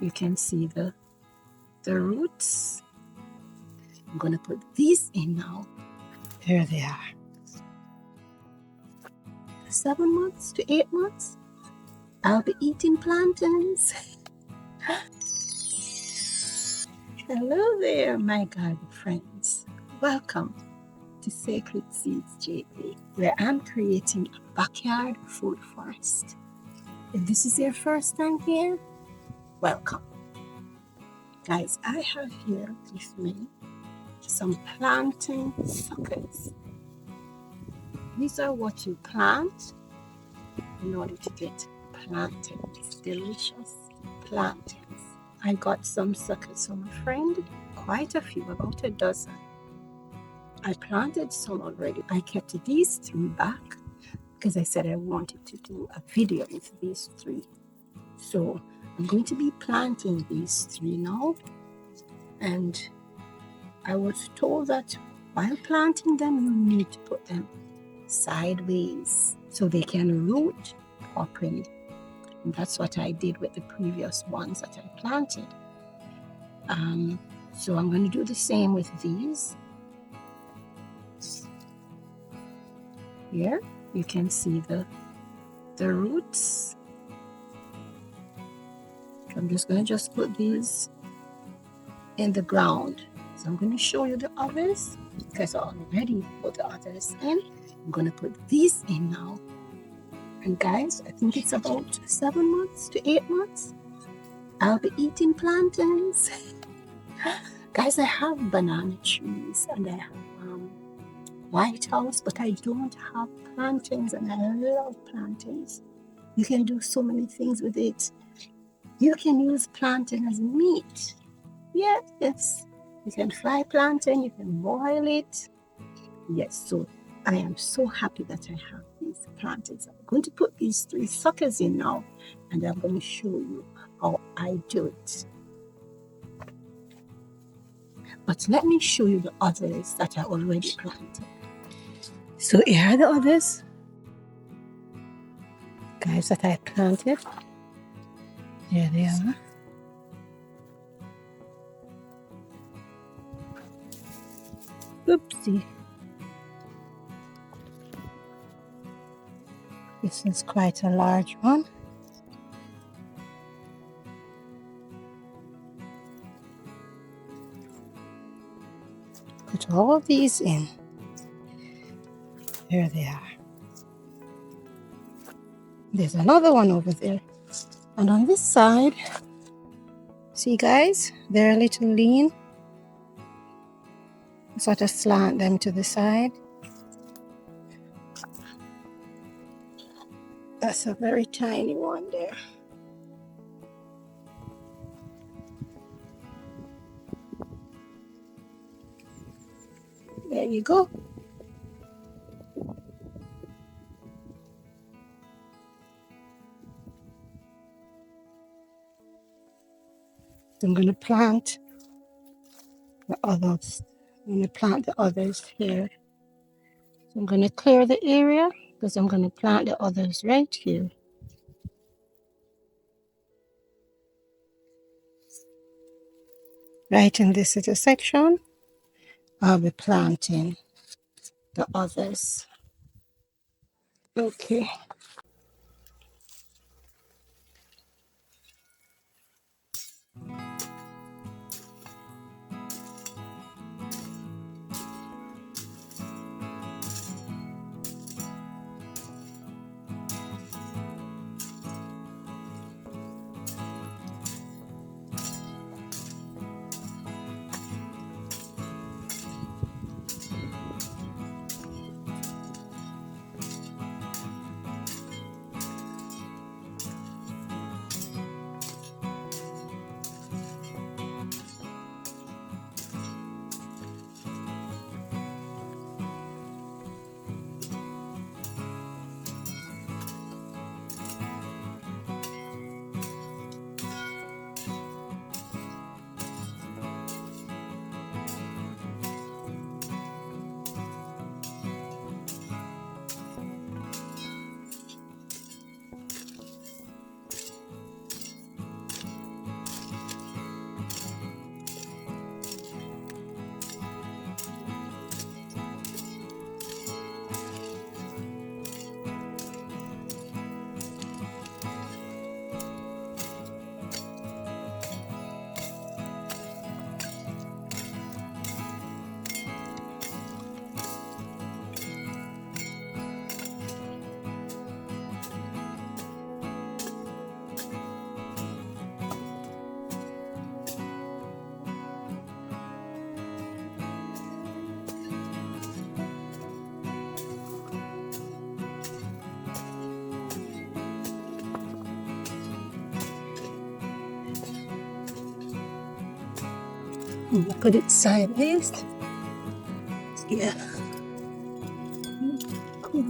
you can see the roots. I'm gonna put these in now. There they are. 7 months to 8 months, I'll be eating plantains. Hello there, my garden friends. Welcome to Sacred Seeds JP, where I'm creating a backyard food forest. If this is your first time here, welcome. Guys, I have here with me some plantain suckers. These are what you plant in order to get plantains, delicious plantains. I got some suckers from a friend, quite a few, about a dozen. I planted some already. I kept these 3 back because I said I wanted to do a video with these 3. So I'm going to be planting these 3 now. And I was told that while planting them, you need to put them sideways so they can root properly. And that's what I did with the previous ones that I planted. So I'm going to do the same with these. Here you can see the roots. I'm just going to put these in the ground. So I'm going to show you the others because I already put the others in. I'm going to put these in now. And guys, I think it's about 7 months to 8 months, I'll be eating plantains. Guys, I have banana trees and I have White House, but I don't have plantains, and I love plantains. You can do so many things with it. You can use plantain as meat. Yes. You can fry plantain, you can boil it. Yes, so I am so happy that I have these plantains. I'm going to put these 3 suckers in now, and I'm going to show you how I do it. But let me show you the others that I already planted. So here are the others, guys, that I planted. Here they are. Oopsie. This is quite a large one. Put all of these in. There they are. There's another one over there. And on this side, see guys, they're a little lean. Sort of slant them to the side. That's a very tiny one there. There you go. I'm going to plant the others. I'm going to plant the others here. So I'm going to clear the area because I'm going to plant the others right here. Right in this little section, I'll be planting the others. Okay. Put it sideways. Yeah. Cool.